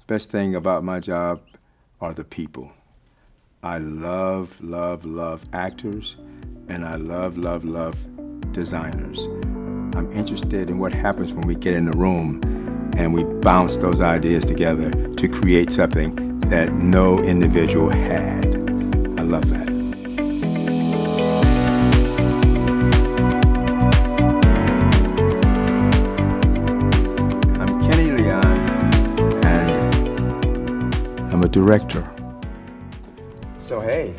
Best thing about my job are the people. I love, love, love actors, and I love, love, love designers. I'm interested in what happens when we get in the room and we bounce those ideas together to create something that no individual had. I love that. I'm Kenny Leon, and I'm a director. So hey.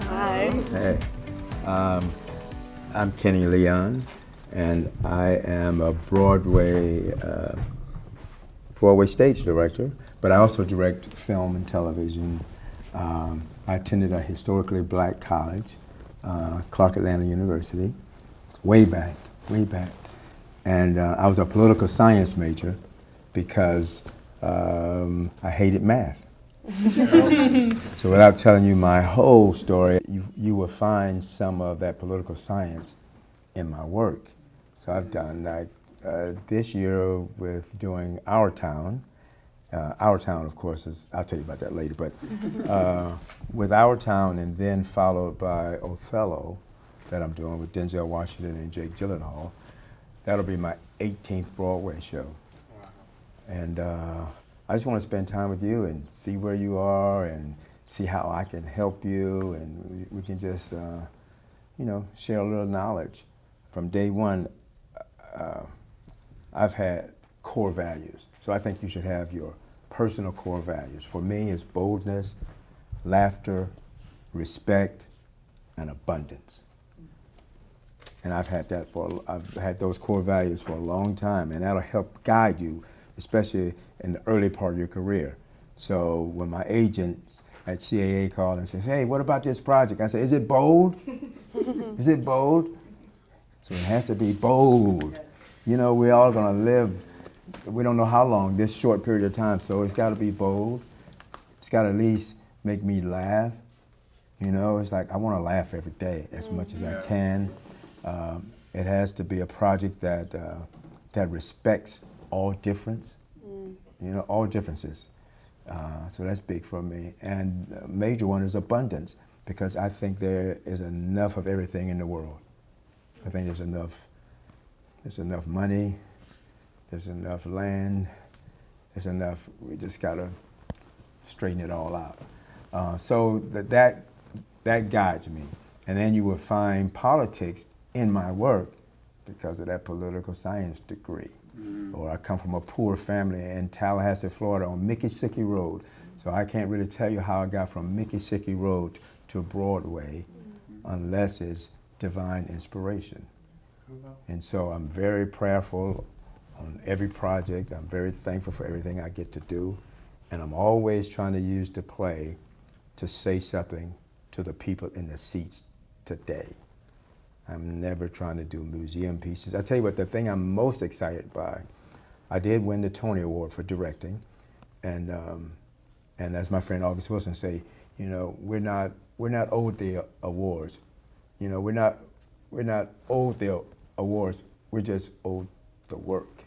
Hi. Hey. I'm Kenny Leon, and I am a Broadway stage director, but I also direct film and television. I attended a historically black college, Clark Atlanta University, way back. And I was a political science major because I hated math. So without telling you my whole story, you will find some of that political science in my work. So I've done like this year with doing Our Town. Our Town, of course, I'll tell you about that later, but with Our Town and then followed by Othello that I'm doing with Denzel Washington and Jake Gyllenhaal. That'll be my 18th Broadway show. Wow. And I just want to spend time with you and see where you are and see how I can help you, and we can just, share a little knowledge. From day one, I've had core values. So I think you should have your personal core values. For me, it's boldness, laughter, respect, and abundance. And I've had those core values for a long time, and that'll help guide you, especially in the early part of your career. So when my agents at CAA call and says, hey, what about this project? I say, is it bold? Is it bold? So it has to be bold. You know, we're all gonna live, we don't know how long, this short period of time, so it's gotta be bold. It's gotta at least make me laugh. You know, it's like, I wanna laugh every day as much as I can. It has to be a project that respects all difference, all differences. So that's big for me. And a major one is abundance, because I think there is enough of everything in the world. I think there's enough money, there's enough land, there's enough, we just gotta straighten it all out. So that guides me. And then you will find politics in my work because of that political science degree. Or I come from a poor family in Tallahassee, Florida on Mickey-Sickey Road. So I can't really tell you how I got from Mickey-Sickey Road to Broadway unless it's divine inspiration. And so I'm very prayerful on every project. I'm very thankful for everything I get to do. And I'm always trying to use the play to say something to the people in the seats today. I'm never trying to do museum pieces. I tell you what, the thing I'm most excited by, I did win the Tony Award for directing, and as my friend August Wilson say, we're not owed the awards. We're not owed the awards. We're just owed the work.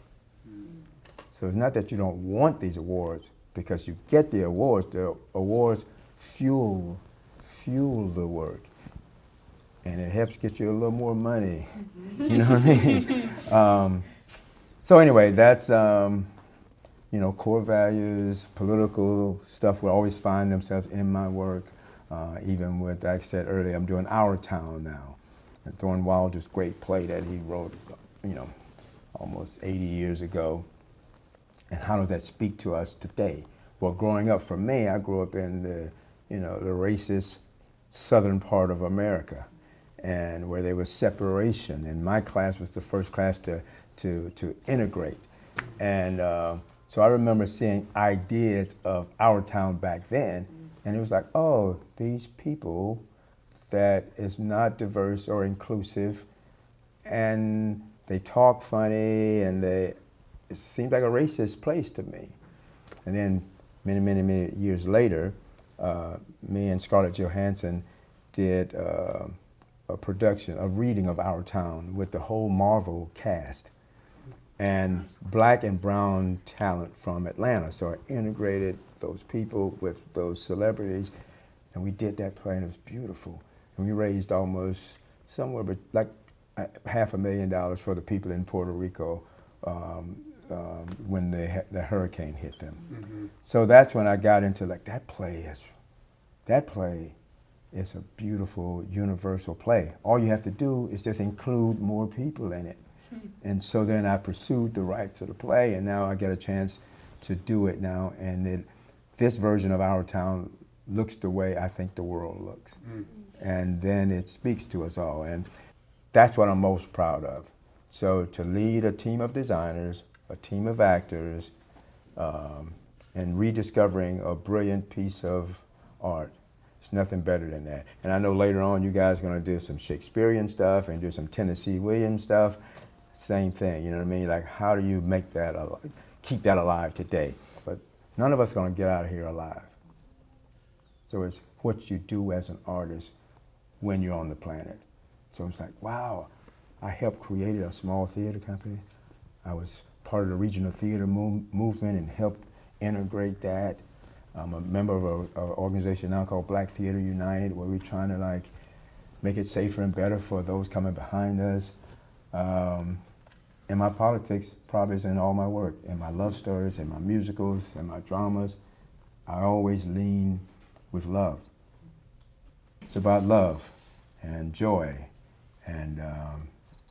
So it's not that you don't want these awards, because you get the awards. The awards fuel the work. And it helps get you a little more money. You know what I mean? So anyway, that's, core values, political stuff will always find themselves in my work. Even with, like I said earlier, I'm doing Our Town now. And Thorne Wilder's great play that he wrote, almost 80 years ago. And how does that speak to us today? Well, growing up, for me, I grew up in the racist southern part of America, and where there was separation, and my class was the first class to integrate. And so I remember seeing ideas of Our Town back then, and it was like, oh, these people that is not diverse or inclusive, and they talk funny, and it seemed like a racist place to me. And then many years later, me and Scarlett Johansson did a reading of Our Town with the whole Marvel cast. and black and brown talent from Atlanta. So I integrated those people with those celebrities, and we did that play, and it was beautiful. And we raised almost somewhere like $500,000 for the people in Puerto Rico when the hurricane hit them. Mm-hmm. So that's when I got into like, that play is a beautiful universal play. All you have to do is just include more people in it. And so then I pursued the rights to the play, and now I get a chance to do it now. And this version of Our Town looks the way I think the world looks. Mm. And then it speaks to us all. And that's what I'm most proud of. So to lead a team of designers, a team of actors, and rediscovering a brilliant piece of art, it's nothing better than that. And I know later on you guys are going to do some Shakespearean stuff and do some Tennessee Williams stuff. Same thing, you know what I mean? Like, how do you make that, keep that alive today? But none of us are going to get out of here alive. So it's what you do as an artist when you're on the planet. So it's like, wow, I helped create a small theater company. I was part of the regional theater movement and helped integrate that. I'm a member of an organization now called Black Theater United, where we're trying to like make it safer and better for those coming behind us. And my politics probably is in all my work, in my love stories, in my musicals, in my dramas. I always lean with love. It's about love and joy. And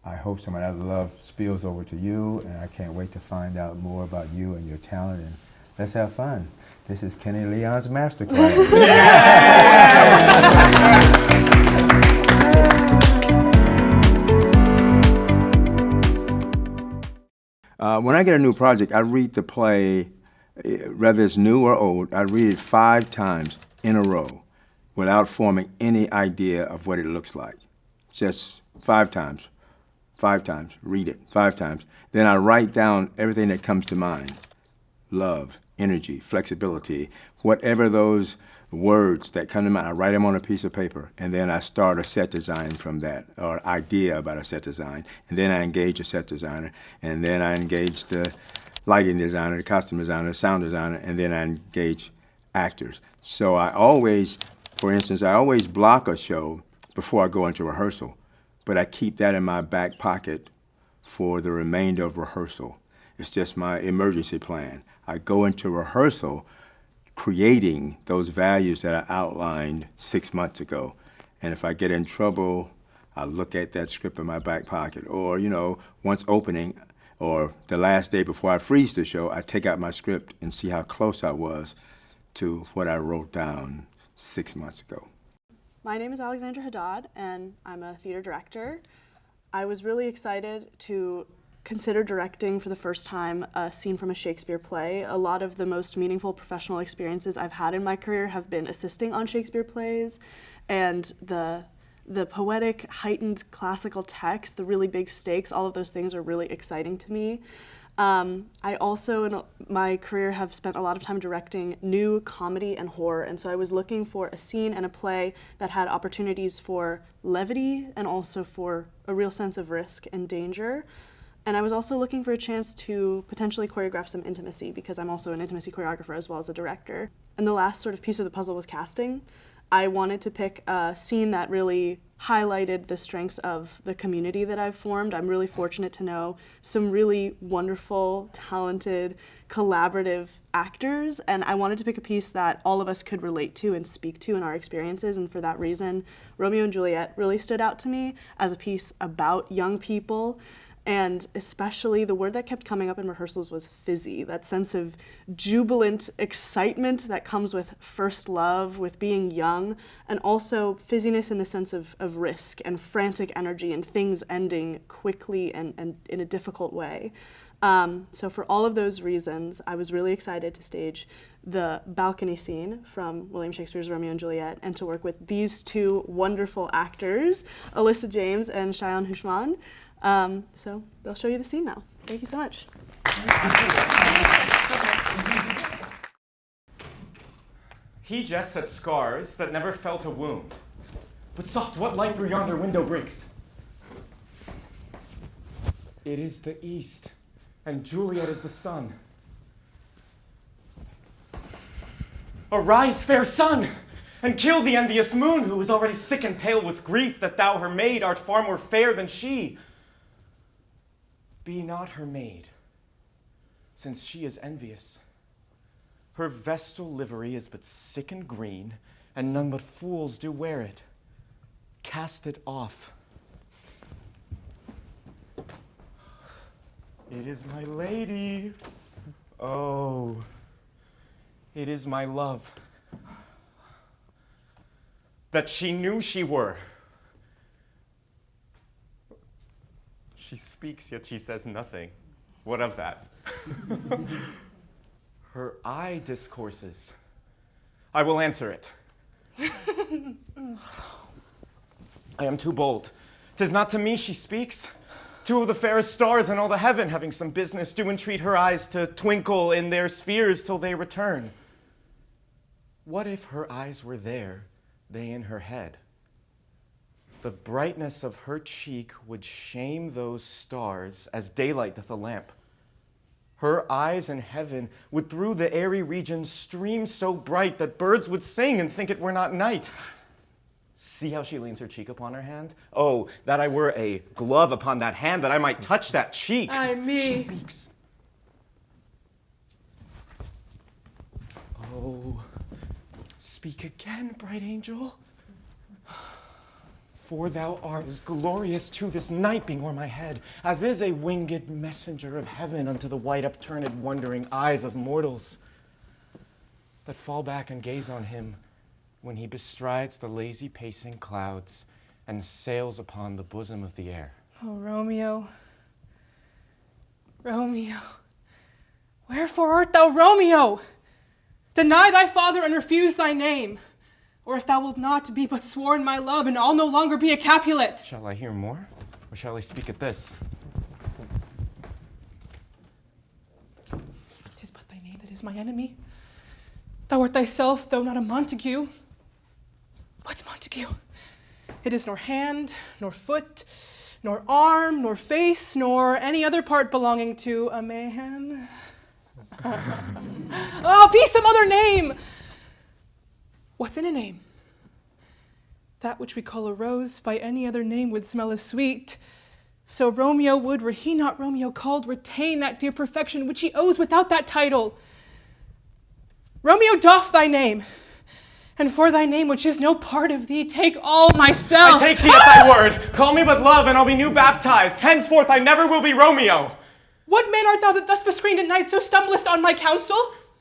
I hope some of that love spills over to you, and I can't wait to find out more about you and your talent, and let's have fun. This is Kenny Leon's Masterclass. When I get a new project, I read the play, whether it's new or old, I read it 5 times in a row without forming any idea of what it looks like. Just 5 times, read it 5 times. Then I write down everything that comes to mind. Love, energy, flexibility, whatever those words that come to mind, I write them on a piece of paper, and then I start a set design from that, or idea about a set design, and then I engage a set designer, and then I engage the lighting designer, the costume designer, the sound designer, and then I engage actors. So I always, for instance, I always block a show before I go into rehearsal, but I keep that in my back pocket for the remainder of rehearsal. It's just my emergency plan. I go into rehearsal creating those values that I outlined 6 months ago. And if I get in trouble, I look at that script in my back pocket. Or, you know, once opening, or the last day before I freeze the show, I take out my script and see how close I was to what I wrote down 6 months ago. My name is Alexandra Haddad, and I'm a theater director. I was really excited to consider directing for the first time a scene from a Shakespeare play. A lot of the most meaningful professional experiences I've had in my career have been assisting on Shakespeare plays, and the poetic, heightened classical text, the really big stakes, all of those things are really exciting to me. I also, in my career, have spent a lot of time directing new comedy and horror, and so I was looking for a scene and a play that had opportunities for levity and also for a real sense of risk and danger. And I was also looking for a chance to potentially choreograph some intimacy, because I'm also an intimacy choreographer as well as a director. And the last sort of piece of the puzzle was casting. I wanted to pick a scene that really highlighted the strengths of the community that I've formed. I'm really fortunate to know some really wonderful, talented, collaborative actors, and I wanted to pick a piece that all of us could relate to and speak to in our experiences, and for that reason, Romeo and Juliet really stood out to me as a piece about young people. And especially the word that kept coming up in rehearsals was fizzy, that sense of jubilant excitement that comes with first love, with being young, and also fizziness in the sense of risk and frantic energy and things ending quickly and in a difficult way. So for all of those reasons, I was really excited to stage the balcony scene from William Shakespeare's Romeo and Juliet, and to work with these 2 wonderful actors, Alyssa James and Shayan Hooshmand. So they'll show you the scene now. Thank you so much. He jests at scars that never felt a wound. But soft, what light through yonder window breaks? It is the east. and Juliet is the sun. Arise, fair sun, and kill the envious moon, who is already sick and pale with grief that thou, her maid, art far more fair than she. Be not her maid, since she is envious. Her vestal livery is but sick and green, and none but fools do wear it. Cast it off. It is my lady. Oh, it is my love. That she knew she were. She speaks, yet she says nothing. What of that? Her eye discourses. I will answer it. I am too bold. 'Tis not to me she speaks. Two of the fairest stars in all the heaven, having some business, do entreat her eyes to twinkle in their spheres till they return. What if her eyes were there, they in her head? The brightness of her cheek would shame those stars as daylight doth a lamp. Her eyes in heaven would through the airy regions stream so bright that birds would sing and think it were not night. See how she leans her cheek upon her hand? Oh, that I were a glove upon that hand, that I might touch that cheek. Ay me. She speaks. Oh, speak again, bright angel. For thou art as glorious to this night being o'er my head, as is a winged messenger of heaven unto the white upturned wondering eyes of mortals, that fall back and gaze on him when he bestrides the lazy pacing clouds and sails upon the bosom of the air. Oh, Romeo, Romeo, wherefore art thou Romeo? Deny thy father and refuse thy name. Or if thou wilt not, be but sworn my love, and I'll no longer be a Capulet. Shall I hear more, or shall I speak at this? 'Tis but thy name that is my enemy. Thou art thyself, though not a Montague. What's Montague? It is nor hand, nor foot, nor arm, nor face, nor any other part belonging to a man. Oh, be some other name! What's in a name? That which we call a rose by any other name would smell as sweet. So Romeo would, were he not Romeo called, retain that dear perfection which he owes without that title. Romeo, doff thy name, and for thy name which is no part of thee, take all myself. I take thee at thy word. Call me but love, and I'll be new baptized. Henceforth I never will be Romeo. What man art thou that thus bescreened at night so stumblest on my counsel?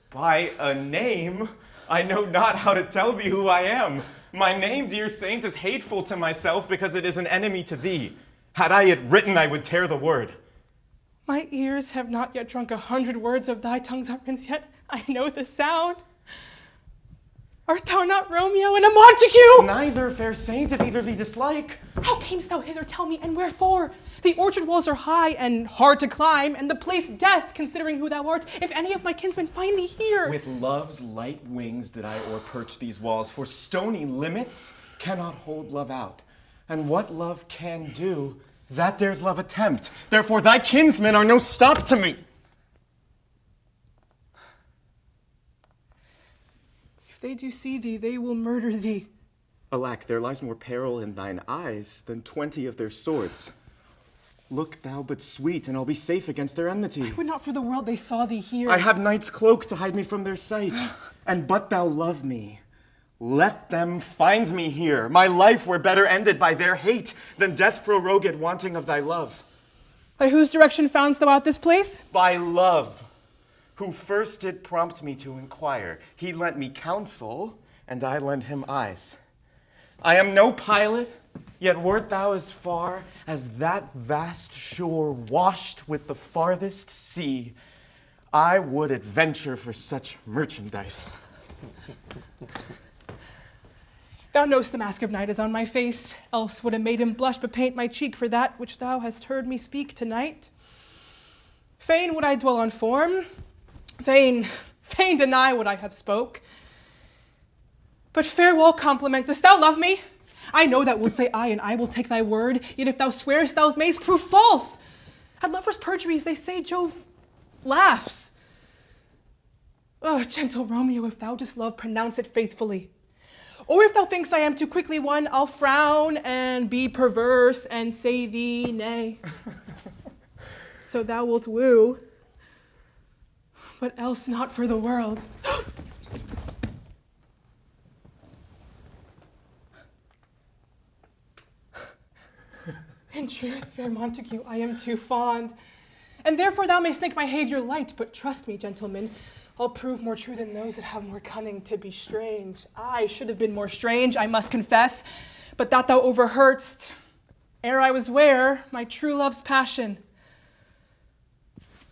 By a name, I know not how to tell thee who I am. My name, dear saint, is hateful to myself because it is an enemy to thee. Had I it written, I would tear the word. My ears have not yet drunk 100 words of thy tongue's utterance, yet I know the sound. Art thou not Romeo and a Montague? Neither, fair saint, if either thee dislike. How camest thou hither, tell me, and wherefore? The orchard walls are high and hard to climb, and the place death, considering who thou art, if any of my kinsmen find thee here. With love's light wings did I o'erperch these walls, for stony limits cannot hold love out. And what love can do, that dares love attempt. Therefore thy kinsmen are no stop to me. If they do see thee, they will murder thee. Alack, there lies more peril in thine eyes than 20 of their swords. Look thou but sweet, and I'll be safe against their enmity. Would not for the world they saw thee here. I have night's cloak to hide me from their sight. And but thou love me, let them find me here. My life were better ended by their hate than death prorogued wanting of thy love. By whose direction foundst thou out this place? By love, who first did prompt me to inquire. He lent me counsel, and I lent him eyes. I am no pilot, yet wert thou as far as that vast shore washed with the farthest sea, I would adventure for such merchandise. Thou know'st the mask of night is on my face, else would a maiden blush bepaint my cheek for that which thou hast heard me speak tonight. Fain would I dwell on form, fain deny what I have spoke. But farewell compliment, dost thou love me? I know thou wilt say aye, and I will take thy word, yet if thou swearest thou mayst prove false. At lovers' perjuries they say Jove laughs. Oh, gentle Romeo, if thou dost love, pronounce it faithfully. Or if thou thinkst I am too quickly won, I'll frown and be perverse and say thee nay. So thou wilt woo, but else not for the world. In truth, fair Montague, I am too fond, and therefore thou mayst think my behavior light, but trust me, gentlemen, I'll prove more true than those that have more cunning to be strange. I should have been more strange, I must confess, but that thou overheardst, ere I was ware, my true love's passion.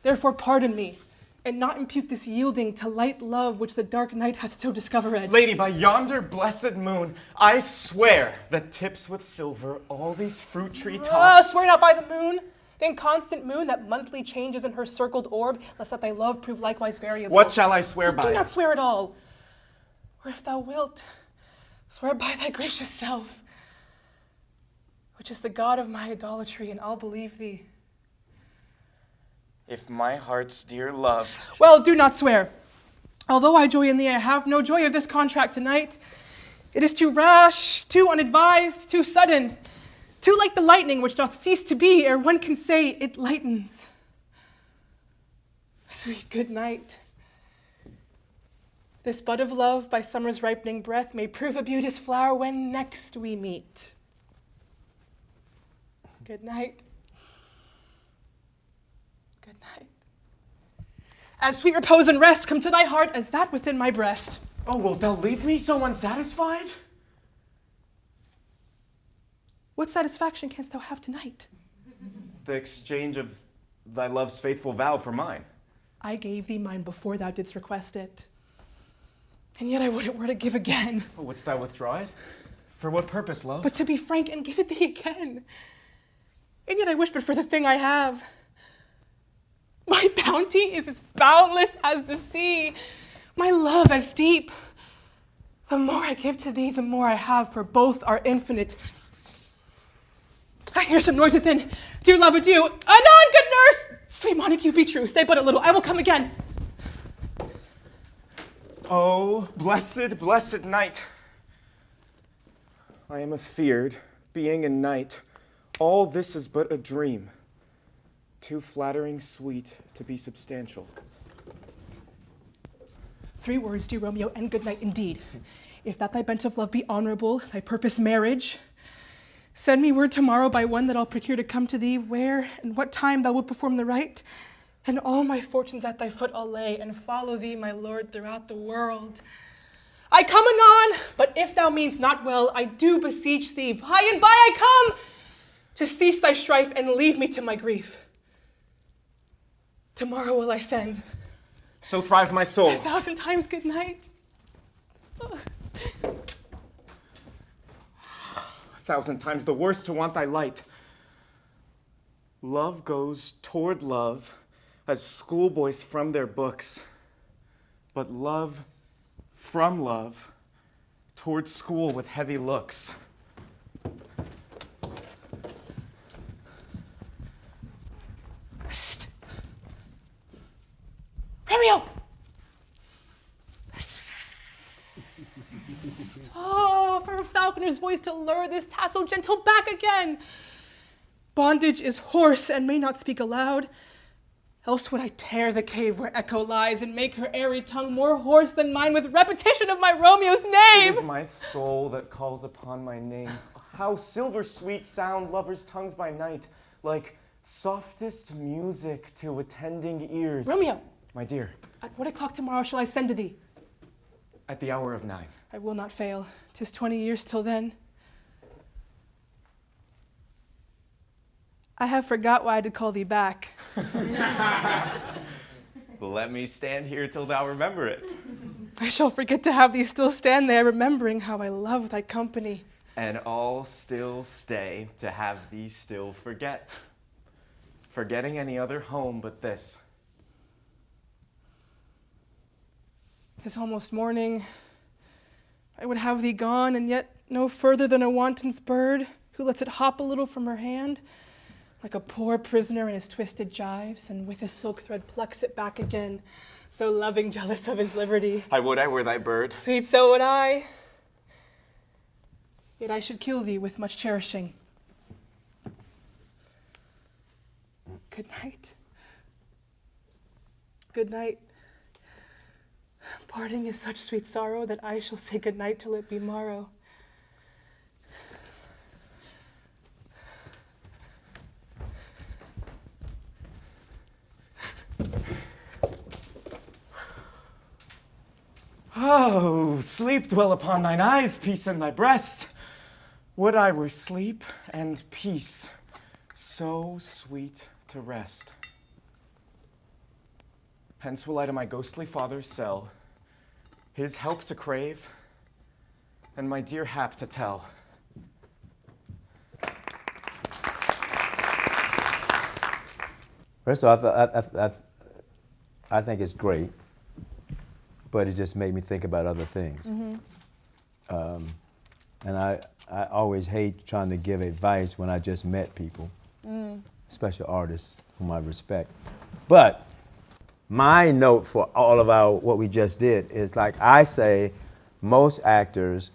Therefore pardon me, and not impute this yielding to light love which the dark night hath so discovered. Lady, by yonder blessed moon, I swear that tips with silver all these fruit tree tops. Swear not by the moon, the inconstant moon that monthly changes in her circled orb, lest that thy love prove likewise variable. What shall I swear by? Do not swear at all. Or if thou wilt, swear by thy gracious self, which is the God of my idolatry, and I'll believe thee. If my heart's dear love... Well, do not swear. Although I joy in thee, I have no joy of this contract tonight. It is too rash, too unadvised, too sudden, too like the lightning which doth cease to be ere one can say it lightens. Sweet good night. This bud of love by summer's ripening breath may prove a beauteous flower when next we meet. Good night. Good night. As sweet repose and rest come to thy heart as that within my breast. Oh, wilt thou leave me so unsatisfied? What satisfaction canst thou have tonight? The exchange of thy love's faithful vow for mine. I gave thee mine before thou didst request it. And yet I would it were to give again. Oh, wouldst thou withdraw it? For what purpose, love? But to be frank and give it thee again. And yet I wish but for the thing I have. My bounty is as boundless as the sea, my love as deep. The more I give to thee, the more I have, for both are infinite. I hear some noise within. Dear love, adieu. Anon, good nurse! Sweet Montague, be true. Stay but a little. I will come again. Oh, blessed, blessed night. I am afeard, being a knight. All this is but a dream. Too flattering sweet to be substantial. 3 words, dear Romeo, and good night indeed. If that thy bent of love be honorable, thy purpose marriage, send me word tomorrow by one that I'll procure to come to thee, where and what time thou wilt perform the rite, and all my fortunes at thy foot I'll lay, and follow thee, my lord, throughout the world. I come anon, but if thou meanst not well, I do beseech thee, by and by I come, to cease thy strife and leave me to my grief. Tomorrow will I send. So thrive my soul. 1,000 times good night. 1,000 times the worse to want thy light. Love goes toward love as schoolboys from their books, but love from love toward school with heavy looks. Psst. Romeo! Oh, for a falconer's voice to lure this tasseled gentle back again. Bondage is hoarse and may not speak aloud. Else would I tear the cave where echo lies and make her airy tongue more hoarse than mine with repetition of my Romeo's name. It is my soul that calls upon my name. How silver sweet sound lovers' tongues by night, like softest music to attending ears. Romeo, my dear, at what o'clock tomorrow shall I send to thee? At the hour of 9. I will not fail. 'Tis 20 years till then. I have forgot why I did call thee back. Let me stand here till thou remember it. I shall forget to have thee still stand there, remembering how I love thy company. And all still stay to have thee still forget. Forgetting any other home but this. 'Tis almost morning. I would have thee gone, and yet no further than a wanton's bird who lets it hop a little from her hand, like a poor prisoner in his twisted gyves, and with his silk thread plucks it back again, so loving, jealous of his liberty. I would I were thy bird. Sweet, so would I. Yet I should kill thee with much cherishing. Good night. Good night. Parting is such sweet sorrow that I shall say good night till it be morrow. Oh, sleep dwell upon thine eyes, peace in thy breast. Would I were sleep and peace, so sweet to rest. Hence will I to my ghostly father's cell, his help to crave, and my dear hap to tell. First of all, I think it's great, but it just made me think about other things. And I always hate trying to give advice when I just met people, especially artists whom I respect. But my note for all of what we just did is, like I say, most actors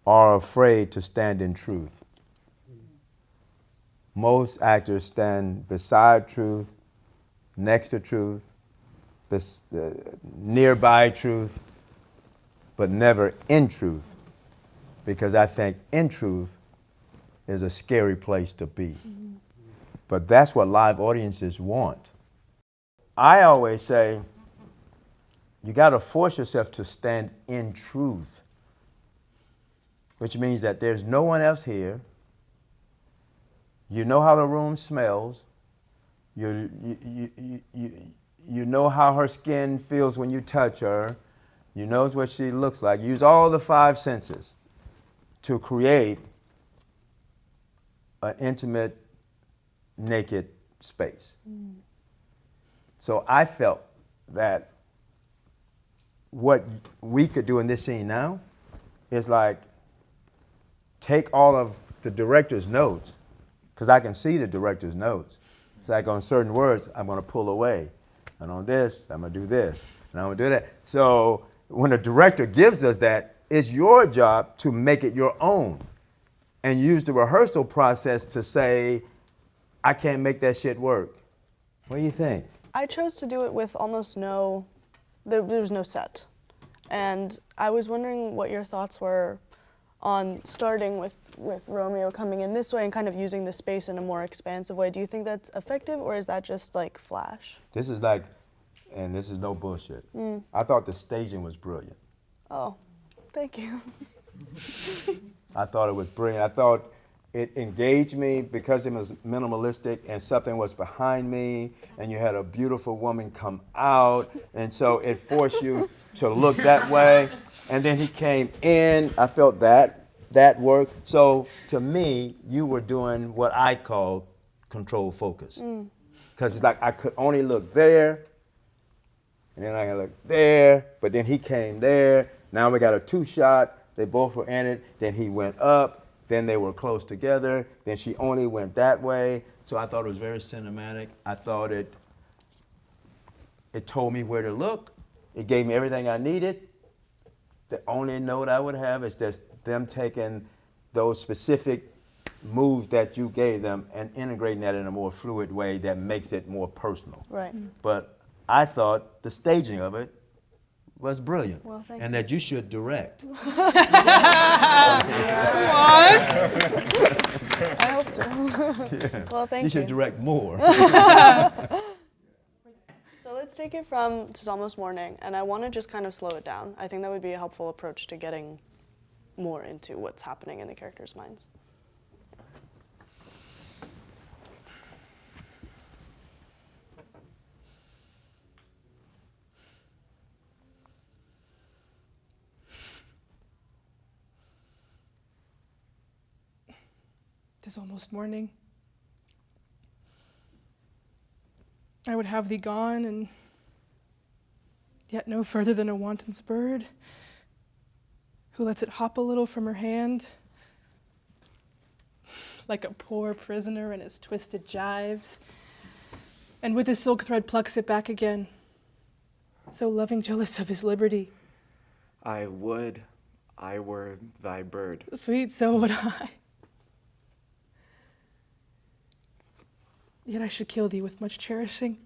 are afraid to stand in truth. Most actors stand beside truth, next to truth, nearby truth, but never in truth, because I think in truth is a scary place to be. But that's what live audiences want. I always say, you gotta force yourself to stand in truth, which means that there's no one else here. You know how the room smells. You know how her skin feels when you touch her. You know what she looks like. Use all the 5 senses to create an intimate, naked space. So I felt that what we could do in this scene now is like take all of the director's notes, because I can see the director's notes. It's like on certain words, I'm going to pull away. And on this, I'm going to do this. And I'm going to do that. So when a director gives us that, it's your job to make it your own and use the rehearsal process to say, I can't make that shit work. What do you think? I chose to do it with almost there's no set. And I was wondering what your thoughts were on starting with Romeo coming in this way and kind of using the space in a more expansive way. Do you think that's effective, or is that just like flash? This is like, and this is no bullshit. I thought the staging was brilliant. Oh, thank you. I thought it was brilliant. I thought it engaged me because it was minimalistic and something was behind me and you had a beautiful woman come out, and so it forced you to look that way. And then he came in, I felt that worked. So to me, you were doing what I call controlled focus. Because it's like I could only look there, and then I could look there, but then he came there. Now we got a 2-shot, they both were in it, then he went up, then they were close together, then she only went that way. So I thought it was very cinematic. I thought it told me where to look. It gave me everything I needed. The only note I would have is just them taking those specific moves that you gave them and integrating that in a more fluid way that makes it more personal. Right. But I thought the staging of it was brilliant. Well, thank and you. that you should direct. I hope to. Well, thank you. You should direct more. So let's take it from "'Tis Almost Morning," and I want to just kind of slow it down. I think that would be a helpful approach to getting more into what's happening in the characters' minds. "'Tis almost morning. I would have thee gone, and yet no further than a wanton's bird, who lets it hop a little from her hand, like a poor prisoner in his twisted gyves, and with his silk thread plucks it back again, so loving jealous of his liberty. I would I were thy bird. Sweet, so would I. Yet I should kill thee with much cherishing.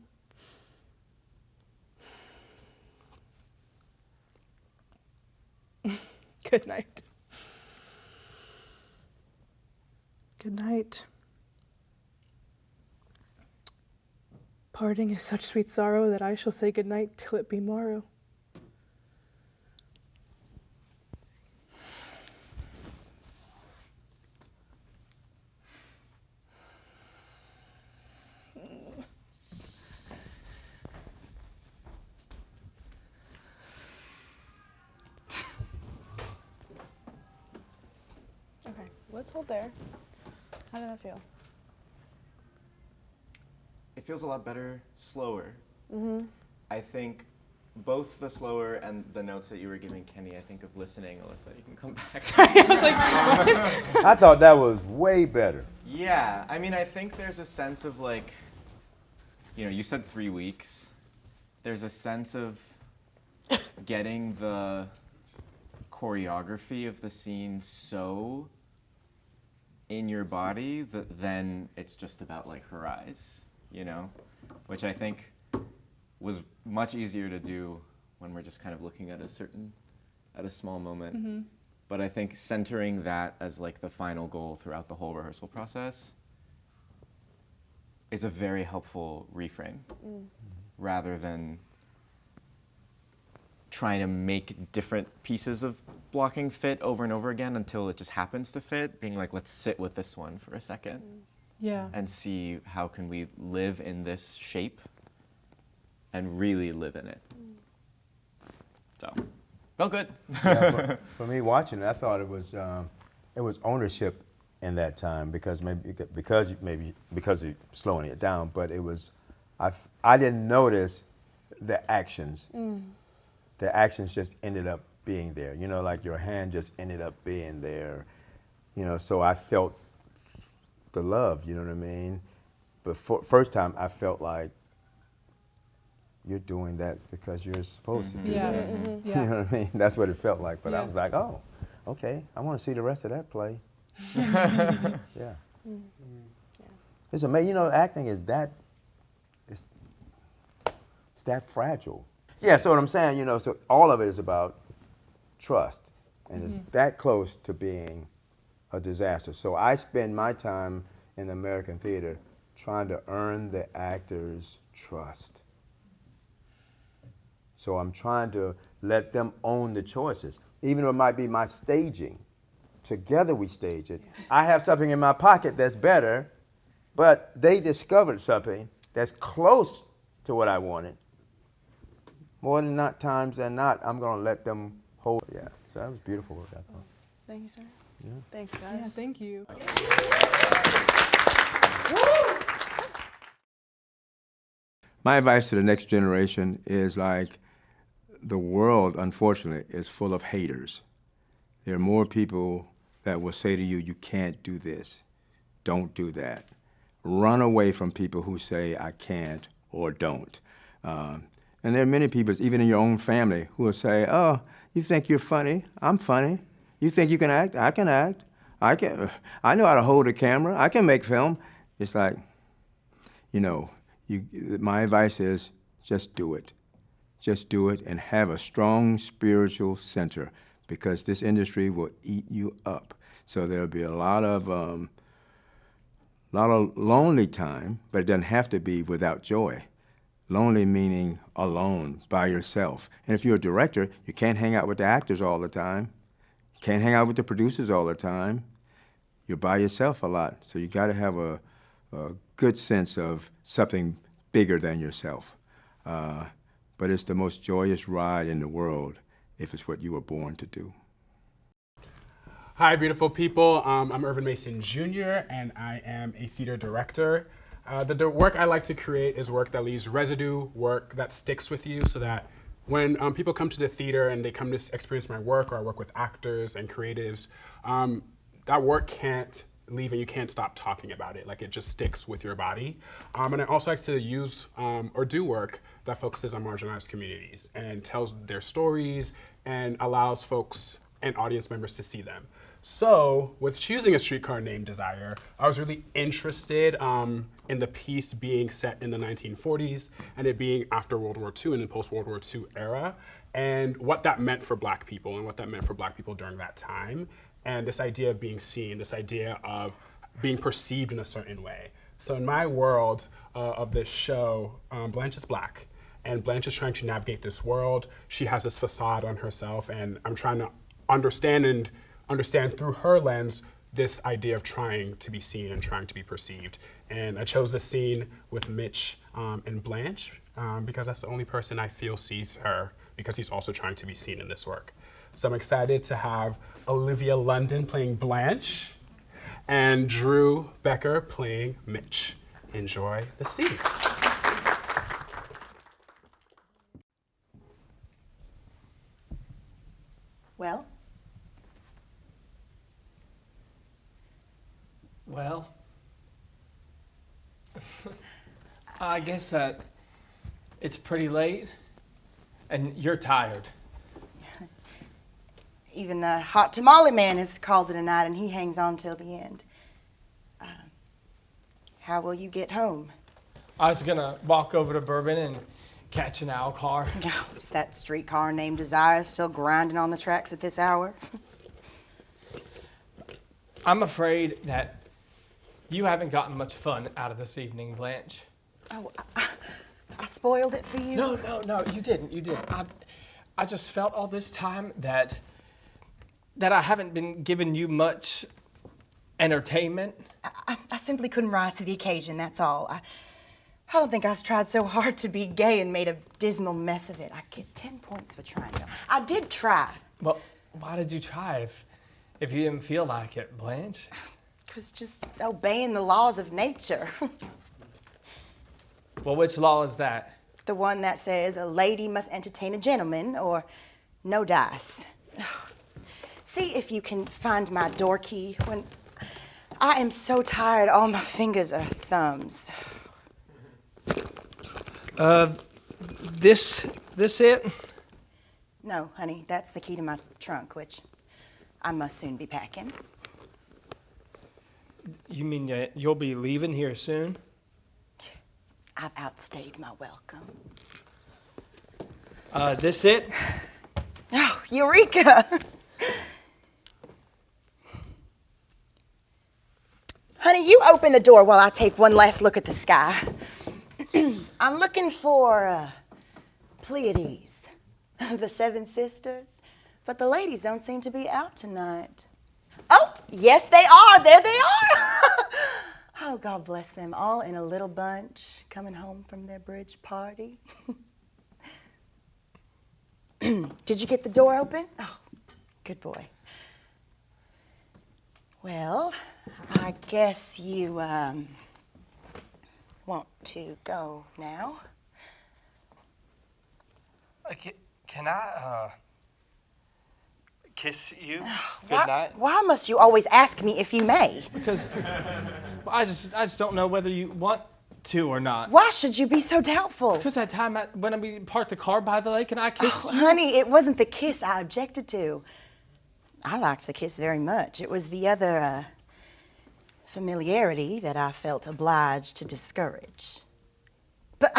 Good night. Good night. Parting is such sweet sorrow that I shall say good night till it be morrow. Okay, let's hold there. How did that feel? It feels a lot better, slower. I think both the slower and the notes that you were giving Kenny, I think of listening, Alyssa, you can come back. I was like, what? I thought that was way better. Yeah, I mean, I think there's a sense of like, you know, you said 3 weeks. There's a sense of getting the choreography of the scene so in your body that then it's just about like her eyes, you know? Which I think was much easier to do when we're just kind of looking at a small moment. But I think centering that as like the final goal throughout the whole rehearsal process is a very helpful reframe, rather than trying to make different pieces of blocking fit over and over again until it just happens to fit, being like, let's sit with this one for a second Yeah. and see how can we live in this shape and really live in it. So, felt good. Yeah, for me watching it, I thought it was ownership in that time because of slowing it down, but it was I didn't notice the actions. The actions just ended up being there. You know, like your hand just ended up being there. You know, so I felt the love. You know what I mean? But first time I felt like you're doing that because you're supposed to do Yeah. that. Yeah. You know what I mean? That's what it felt like. But I Yeah. was like, oh, okay. I want to see the rest of that play. Yeah. It's amazing. You know, acting is that, it's that fragile. Yeah, so what I'm saying, you know, so all of it is about trust. And it's that close to being a disaster. So I spend my time in the American theater trying to earn the actors' trust. So I'm trying to let them own the choices, even though it might be my staging. Together we stage it. I have something in my pocket that's better, but they discovered something that's close to what I wanted. More than not times than not, I'm gonna let them hold. Yeah, so that was beautiful work, I thought. Thank you, sir. Yeah. Thanks, Yeah, guys. thank you. My advice to the next generation is like, the world, unfortunately, is full of haters. There are more people that will say to you, you can't do this, don't do that. Run away from people who say, I can't or don't. And there are many people, even in your own family, who will say, oh, you think you're funny? I'm funny. You think you can act? I can act. I know how to hold a camera. I can make film. It's like, you know, my advice is just do it. Just do it and have a strong spiritual center, because this industry will eat you up. So there'll be a lot of lonely time, but it doesn't have to be without joy. Lonely meaning alone, by yourself. And if you're a director, you can't hang out with the actors all the time. You can't hang out with the producers all the time. You're by yourself a lot. So you gotta have a good sense of something bigger than yourself. But it's the most joyous ride in the world if it's what you were born to do. Hi, beautiful people. I'm Irvin Mason Jr., and I am a theater director. The work I like to create is work that leaves residue, work that sticks with you, so that when people come to the theater and they come to experience my work, or I work with actors and creatives, that work can't leave and you can't stop talking about it. Like it just sticks with your body. And I also like to use or do work that focuses on marginalized communities and tells their stories and allows folks and audience members to see them. So with choosing a streetcar named Desire, I was really interested in the piece being set in the 1940s and it being after World War II and in post-World War II era, and what that meant for Black people and what that meant for Black people during that time. And this idea of being seen, this idea of being perceived in a certain way. So in my world of this show, Blanche is Black, and Blanche is trying to navigate this world. She has this facade on herself, and I'm trying to understand through her lens this idea of trying to be seen and trying to be perceived. And I chose this scene with Mitch and Blanche because that's the only person I feel sees her, because he's also trying to be seen in this work. So I'm excited to have Olivia London playing Blanche and Drew Becker playing Mitch. Enjoy the scene. Well, I guess that it's pretty late and you're tired. even the hot tamale man has called it a night, and he hangs on till the end. How will you get home? I was gonna walk over to Bourbon and catch an owl car. Oh, is that streetcar named Desire still grinding on the tracks at this hour? I'm afraid that you haven't gotten much fun out of this evening, Blanche. Oh, I spoiled it for you? No, you didn't. I just felt all this time that I haven't been giving you much entertainment. I simply couldn't rise to the occasion, that's all. I don't think I've tried so hard to be gay and made a dismal mess of it. I get 10 points for trying, though. I did try. Well, why did you try if you didn't feel like it, Blanche? It was just obeying the laws of nature. Well, which law is that? The one that says a lady must entertain a gentleman or no dice. See if you can find my door key. When I am so tired, all my fingers are thumbs. This it? No, honey, that's the key to my trunk, which I must soon be packing. You mean that you'll be leaving here soon? I've outstayed my welcome. This it? Oh, Eureka! Honey, you open the door while I take one last look at the sky. I'm looking for Pleiades, the seven sisters, but the ladies don't seem to be out tonight. Oh, yes, they are. There they are. Oh, God bless them, all in a little bunch, coming home from their bridge party. Did you get the door open? Oh, good boy. Well, I guess you want to go now. Can I kiss you? Good night. Why must you always ask me if you may? Because I just don't know whether you want to or not. Why should you be so doubtful? Because that time when we parked the car by the lake and I kissed you. Honey, it wasn't the kiss I objected to. I liked the kiss very much. It was the other familiarity that I felt obliged to discourage. But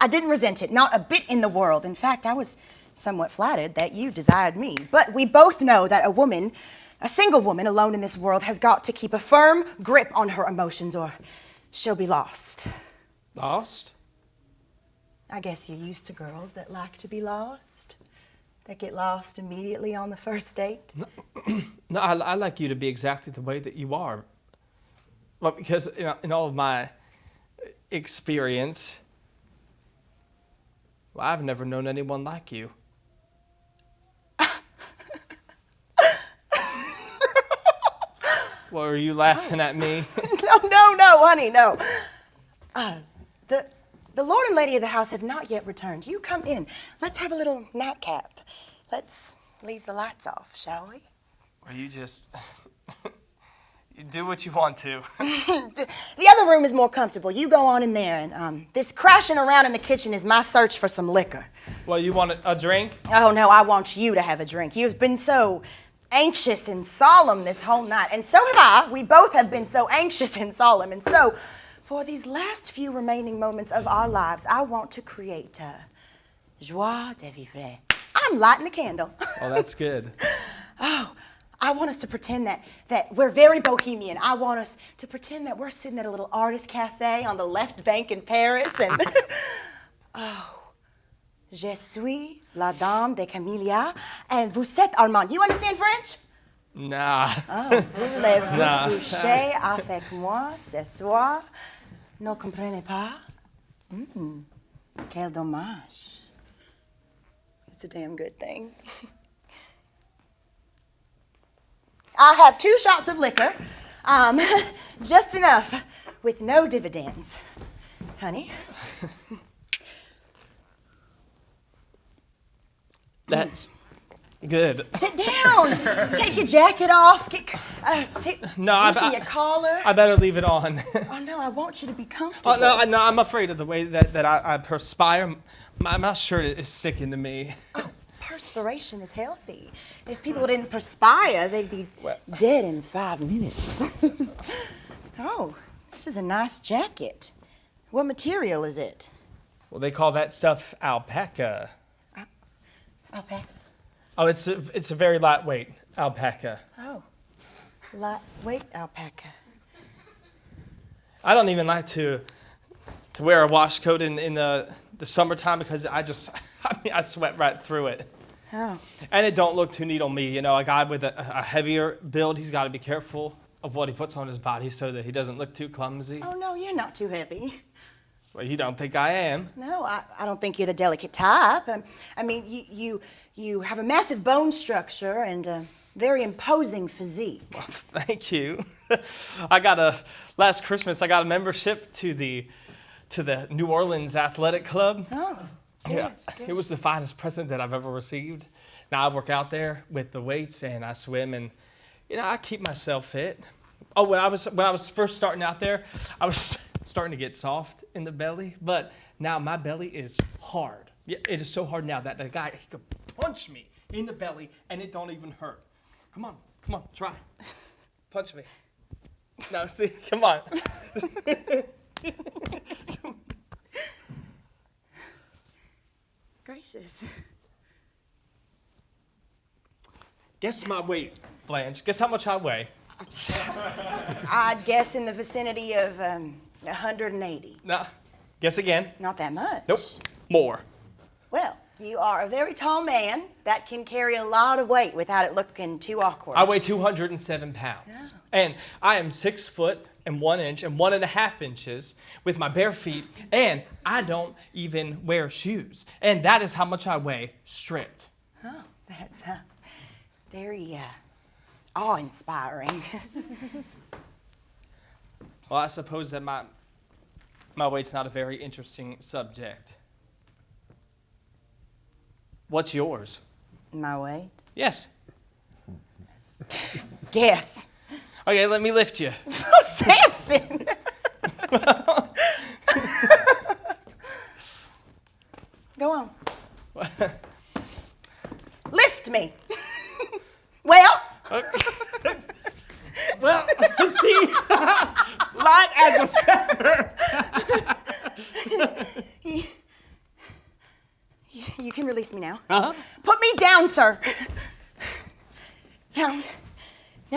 I didn't resent it, not a bit in the world. In fact, I was somewhat flattered that you desired me. But we both know that a single woman alone in this world, has got to keep a firm grip on her emotions or she'll be lost. Lost? I guess you're used to girls that like to be lost, that get lost immediately on the first date. No, I like you to be exactly the way that you are. Well, because in all of my experience, well, I've never known anyone like you. Well, are you laughing at me? No, honey, no. The Lord and Lady of the house have not yet returned. You come in. Let's have a little nightcap. Let's leave the lights off, shall we? Well, you just Do what you want to. The other room is more comfortable. You go on in there, and this crashing around in the kitchen is my search for some liquor. Well, you want a drink? Oh, no, I want you to have a drink. You've been so anxious and solemn this whole night, and so have I. We both have been so anxious and solemn, and so for these last few remaining moments of our lives, I want to create joie de vivre. I'm lighting a candle. Oh, that's good. Oh, I want us to pretend that we're very bohemian. I want us to pretend that we're sitting at a little artist cafe on the left bank in Paris, and oh, je suis la dame de Camélia, and vous êtes Armand. You understand French? Nah. Oh, voulez-vous coucher avec moi ce soir? Ne comprenez pas? Quel dommage. It's a damn good thing. I have 2 shots of liquor, just enough, with no dividends. Honey? That's good. Sit down. Take your jacket off. Loosen your collar. I better leave it on. Oh, no, I want you to be comfortable. Oh, no, I'm afraid of the way that I perspire. My shirt is sticking to me. Oh, perspiration is healthy. If people didn't perspire, they'd be dead in 5 minutes. Oh, this is a nice jacket. What material is it? Well, they call that stuff alpaca. Alpaca. Oh, it's a very lightweight alpaca. Oh, lightweight alpaca. I don't even like to wear a wash coat in the summertime because I sweat right through it. Oh. And it don't look too neat on me. You know, a guy with a heavier build, he's got to be careful of what he puts on his body so that he doesn't look too clumsy. Oh, no, you're not too heavy. Well, you don't think I am? No, I don't think you're the delicate type. I mean, you have a massive bone structure and a very imposing physique. Well, thank you. Last Christmas, I got a membership to the New Orleans Athletic Club. Oh. Yeah, it was the finest present that I've ever received. Now I work out there with the weights and I swim and, I keep myself fit. Oh, when I was first starting out there, I was starting to get soft in the belly, but now my belly is hard. Yeah, it is so hard now that the guy, he could punch me in the belly and it don't even hurt. Come on, try. Punch me. No, see, come on. Gracious. Guess my weight, Blanche. Guess how much I weigh. I'd guess in the vicinity of 180. No. Guess again. Not that much. Nope. More. Well, you are a very tall man that can carry a lot of weight without it looking too awkward. I weigh 207 pounds. Oh. And I am 6 foot and 1 inch and 1.5 inches with my bare feet, and I don't even wear shoes. And that is how much I weigh stripped. Oh, that's very awe-inspiring. Well, I suppose that my weight's not a very interesting subject. What's yours? My weight? Yes. Guess. Okay, let me lift you. Oh, Samson! Go on. Lift me. Well? Well, see, light as a feather. You can release me now. Uh-huh. Put me down, sir. Now,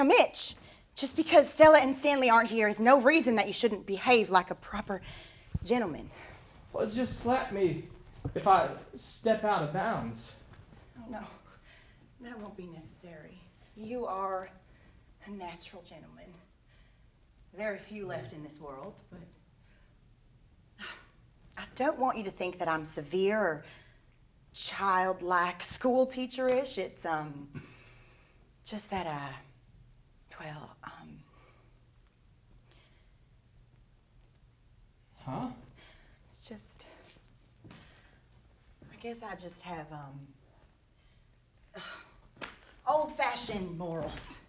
Mitch, just because Stella and Stanley aren't here is no reason that you shouldn't behave like a proper gentleman. Well, just slap me if I step out of bounds. Oh, no, that won't be necessary. You are a natural gentleman. Very few left in this world, but I don't want you to think that I'm severe or childlike school teacher-ish. It's just that Huh? it's just, I guess I just have old-fashioned morals.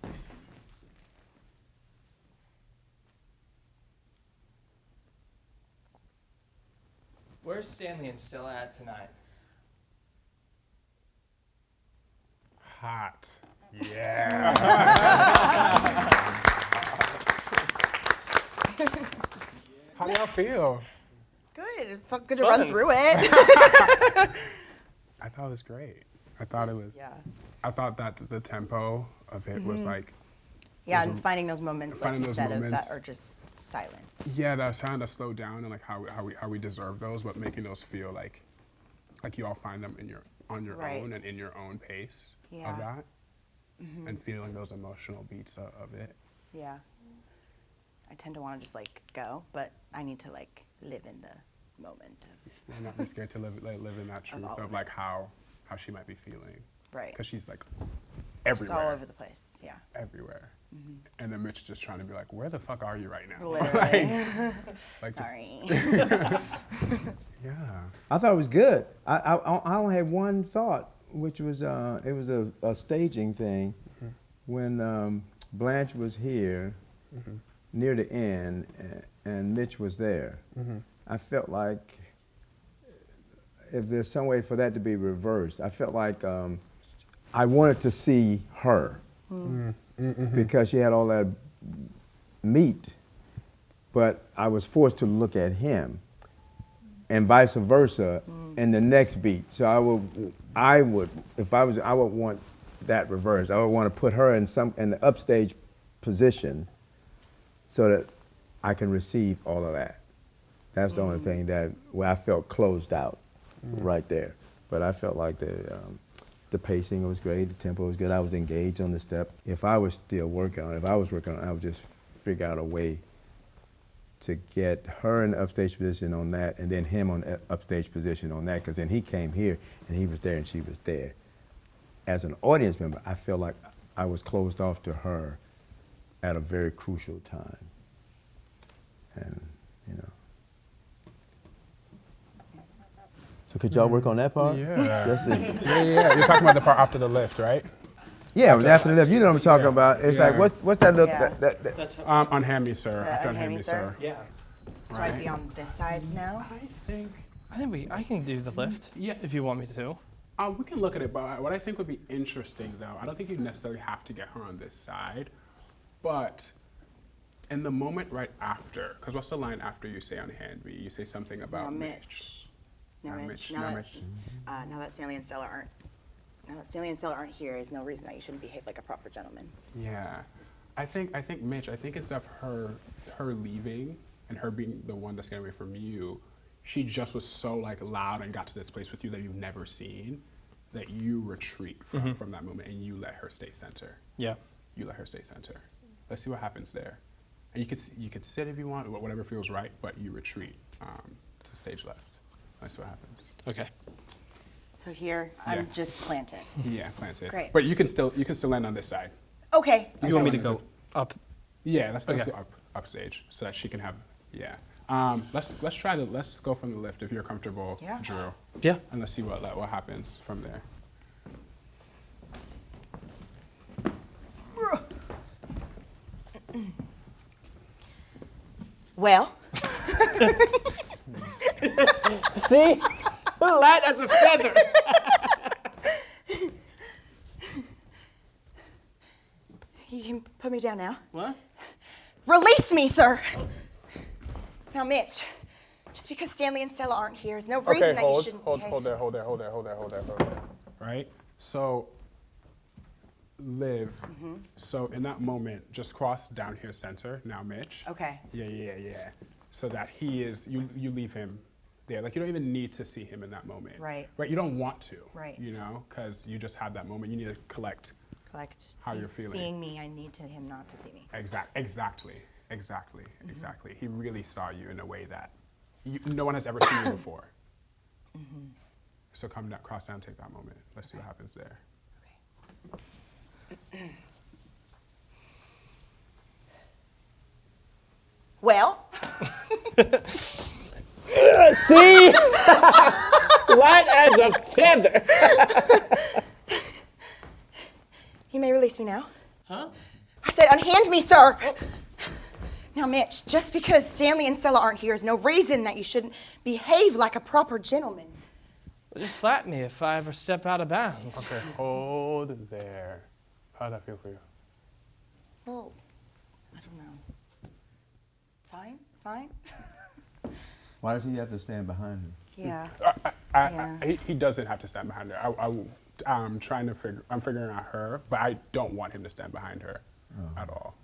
where's Stanley and Stella at tonight? Hot. Yeah. How do y'all feel? Good. It felt good to Fun. run through it. I thought it was great. I thought it was. Yeah. I thought that the tempo of it was like. Yeah, Those and are- finding those moments, like finding you those said, of moments. that are just silent. Yeah, that sound that slowed down and like how we deserve those, but making those feel like you all find them on your Right. own and in your own pace Yeah. of that, and feeling those emotional beats of it. Yeah. I tend to want to just like go, but I need to like live in the moment. I'm not be scared to live in that truth all of of like it. how she might be feeling, Right. because she's like Just everywhere, all over the place. Yeah. everywhere, and then Mitch is just trying to be like, where the fuck are you right now? Literally. like just- Sorry. yeah. I thought it was good. I only had one thought, which was it was a staging thing. When Blanche was here near the end and Mitch was there, I felt like if there's some way for that to be reversed, I felt like I wanted to see her because she had all that meat, but I was forced to look at him, and vice versa in the next beat. So I would want that reversed. I would want to put her in the upstage position so that I can receive all of that. That's the only thing where I felt closed out right there. But I felt like the pacing was great, the tempo was good. I was engaged on the step. If I was still working on it, I would just figure out a way to get her in the upstage position on that, and then him on the upstage position on that, because then he came here and he was there and she was there. As an audience member, I feel like I was closed off to her at a very crucial time. And, you know. So could y'all work on that part? Yeah. That's the, Yeah. You're talking about the part after the lift, right? yeah, it was after the left. You know what I'm talking Yeah. about. It's Yeah. like, what's that look? Yeah. That, That's Unhand Me, Sir. The After Unhand Me, Sir? yeah. So I'd be on this side now. I think I can do the lift. Yeah. If you want me to. we can look at it, but what I think would be interesting, though, I don't think you necessarily have to get her on this side, but in the moment right after, because what's the line after you say Unhand Me? You say something about Now Mitch. Now Now Mitch. Mitch. Now Mitch. Now that Stanley and Stella aren't here, is no reason that you shouldn't behave like a proper gentleman. Yeah, I think Mitch. I think instead of her leaving and her being the one that's getting away from you, she just was so like loud and got to this place with you that you've never seen, that you retreat from that moment and you let her stay center. Yeah. You let her stay center. Let's see what happens there. And you could sit if you want, whatever feels right, but you retreat to stage left. Let's see what happens. Okay. So here, I'm Yeah. just planted. Yeah, planted. Great. But you can still land on this side. Okay. You want me to Excellent. go up? Yeah, let's Okay. go upstage so that she can have. Yeah. Let's go from the lift if you're comfortable, Yeah. Drew. Yeah. And let's see what happens from there. Well, See? Light as a feather. you can put me down now. What? Release me, sir. Now, Mitch, just because Stanley and Stella aren't here is no reason that you shouldn't behave. hold there. Right? So, Liv, so in that moment, just cross down here center, now Mitch. Okay. Yeah. So that he is, you leave him there. Like, you don't even need to see him in that moment. Right. Right, you don't want to. Right. You know, because you just had that moment. You need to collect Collect. how you're He's feeling. Seeing me, I need him not to see me. Exactly. He really saw you in a way that no one has ever seen you before. So come down, cross down, take that moment. Let's see what happens there. Well, See? Light as a feather. you may release me now. Huh? I said, unhand me, sir. Now, Mitch, just because Stanley and Stella aren't here is no reason that you shouldn't behave like a proper gentleman. Well, just slap me if I ever step out of bounds. Okay, hold there. How'd that feel for you? Well, I don't know. Fine. Why does he have to stand behind her? Yeah. He doesn't have to stand behind her. I'm figuring out her, but I don't want him to stand behind her at all.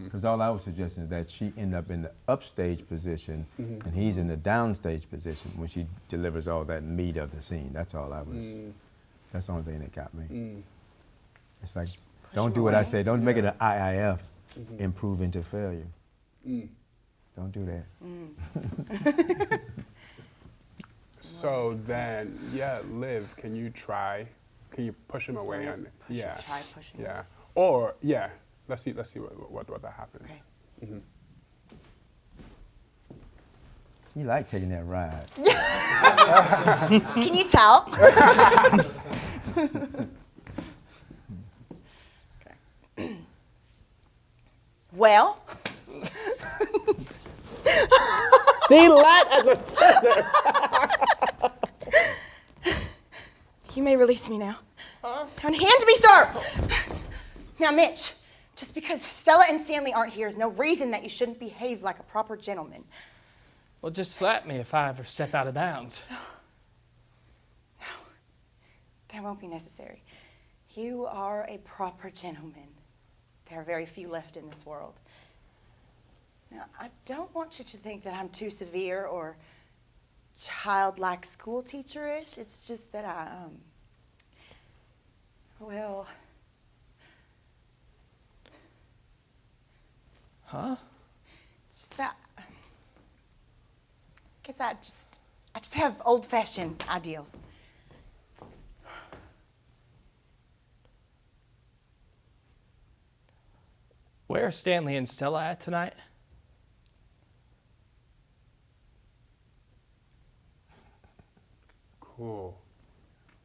Because all I was suggesting is that she end up in the upstage position and he's in the downstage position when she delivers all that meat of the scene. That's all I was, that's the only thing that got me. It's like, don't do what I say. Don't make it an IIF, improve into failure. Don't do that. So then, Liv, can you push him away? Try pushing him. Yeah. Or, let's see what that happens. Okay. You like taking that ride. Can you tell? Okay. Well? See, light as a You may release me now. Unhand me, sir! Now, Mitch, just because Stella and Stanley aren't here is no reason that you shouldn't behave like a proper gentleman. Well, just slap me if I ever step out of bounds. No, that won't be necessary. You are a proper gentleman. There are very few left in this world. Now, I don't want you to think that I'm too severe or childlike school teacher-ish. It's just that it's just that, I guess I just have old-fashioned ideals. Where are Stanley and Stella at tonight? Cool.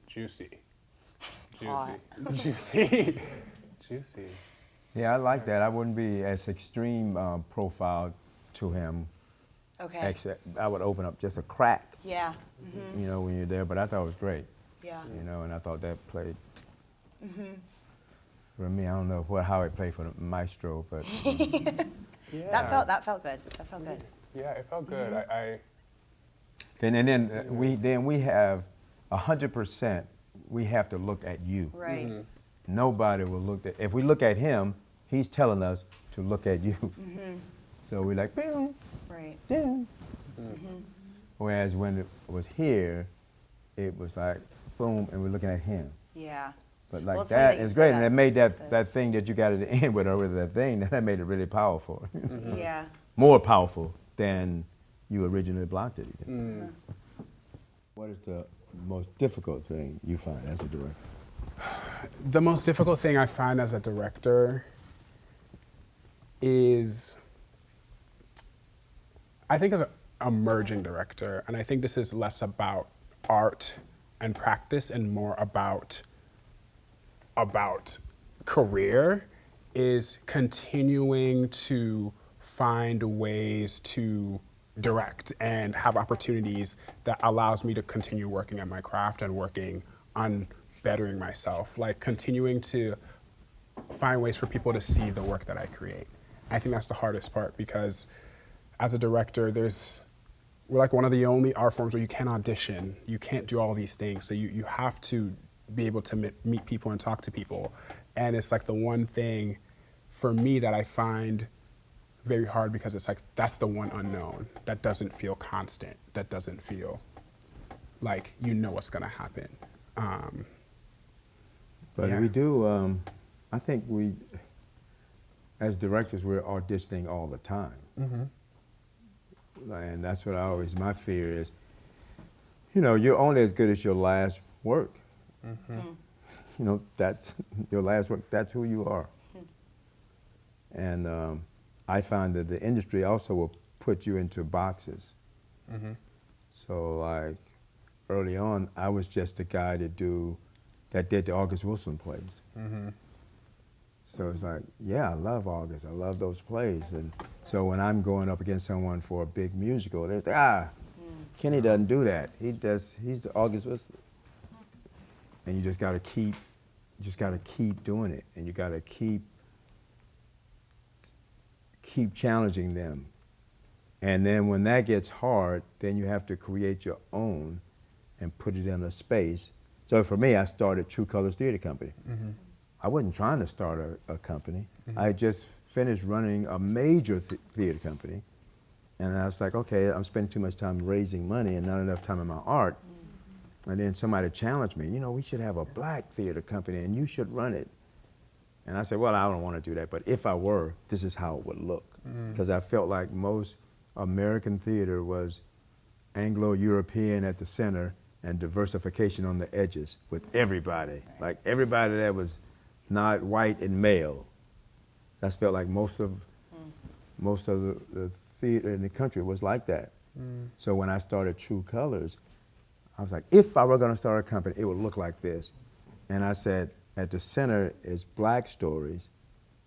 Juicy. Hot. Juicy. Juicy. Yeah, I like that. I wouldn't be as extreme profile to him. Okay. Actually, I would open up just a crack, Yeah. you know, when you're there. But I thought it was great, Yeah. you know, and I thought that played. For me, I don't know how it played for the maestro, but That felt good. That felt good. Yeah, it felt good. then we have 100%. We have to look at you. Right. Nobody will look at. If we look at him, he's telling us to look at you. So we're like, boom, Right. boom. Whereas when it was here, it was like, boom, and we're looking at him. Yeah. But like Well, it's funny that that you is said great, that. and it made that thing that you got at the end with her with that thing, that made it really powerful. Yeah. More powerful than you originally blocked it. What is the most difficult thing you find as a director? The most difficult thing I find as a director is, I think as an emerging director, and I think this is less about art and practice and more about career, is continuing to find ways to direct and have opportunities that allows me to continue working at my craft and working on bettering myself, like continuing to find ways for people to see the work that I create. I think that's the hardest part, because as a director, we're like one of the only art forms where you can't audition, you can't do all these things, so you have to be able to meet people and talk to people. And it's like the one thing for me that I find very hard, because it's like that's the one unknown that doesn't feel constant, that doesn't feel like you know what's gonna happen. But Yeah. we do, I think we, as directors, we're auditioning all the time. And that's what my fear is, you know, you're only as good as your last work. You know, that's your last work, that's who you are. And I find that the industry also will put you into boxes. So like early on, I was just a guy that did the August Wilson plays. So it's like, yeah, I love August. I love those plays. And so when I'm going up against someone for a big musical, they say, Kenny doesn't do that. He's the August Whistler. And you just got to keep doing it. And you got to keep challenging them. And then when that gets hard, then you have to create your own and put it in a space. So for me, I started True Colors Theater Company. I wasn't trying to start a company. I had just finished running a major theater company. And I was like, okay, I'm spending too much time raising money and not enough time in my art. And then somebody challenged me, we should have a black theater company and you should run it. And I said, well, I don't want to do that, but if I were, this is how it would look. Because I felt like most American theater was Anglo-European at the center and diversification on the edges with everybody. Like everybody that was not white and male. That's felt like most of the theater in the country was like that. So when I started True Colors, I was like, if I were going to start a company, it would look like this. And I said, at the center is black stories,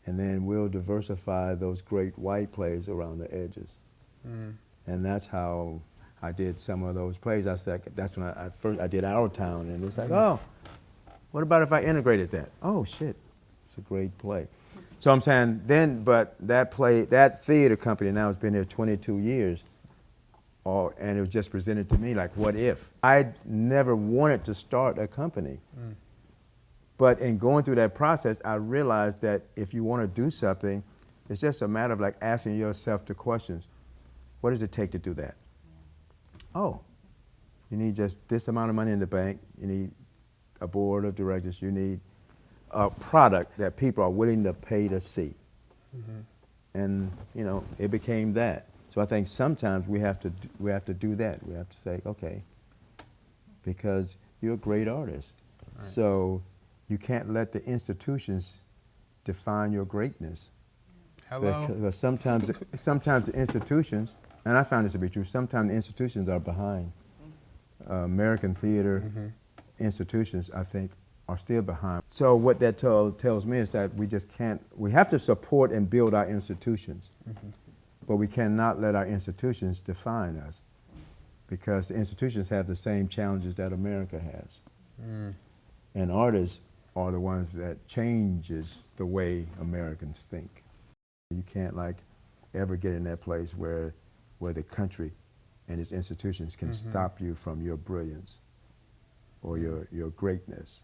and then we'll diversify those great white plays around the edges. And that's how I did some of those plays. I said, that's when I did Our Town, and it's like, oh, what about if I integrated that? Oh, shit, it's a great play. So I'm saying but that theater company now has been there 22 years, and it was just presented to me like, what if? I never wanted to start a company. But in going through that process, I realized that if you want to do something, it's just a matter of like asking yourself the questions. What does it take to do that? Oh, you need just this amount of money in the bank. You need a board of directors. You need a product that people are willing to pay to see. And it became that. So I think sometimes we have to do that. We have to say, okay, because you're a great artist. Right. So you can't let the institutions define your greatness. Hello. Because sometimes the institutions, and I found this to be true, sometimes the institutions are behind. American theater institutions, I think, are still behind. So what that tells me is that we have to support and build our institutions, but we cannot let our institutions define us, because the institutions have the same challenges that America has. And artists are the ones that changes the way Americans think. You can't ever get in that place where the country and its institutions can stop you from your brilliance or your greatness,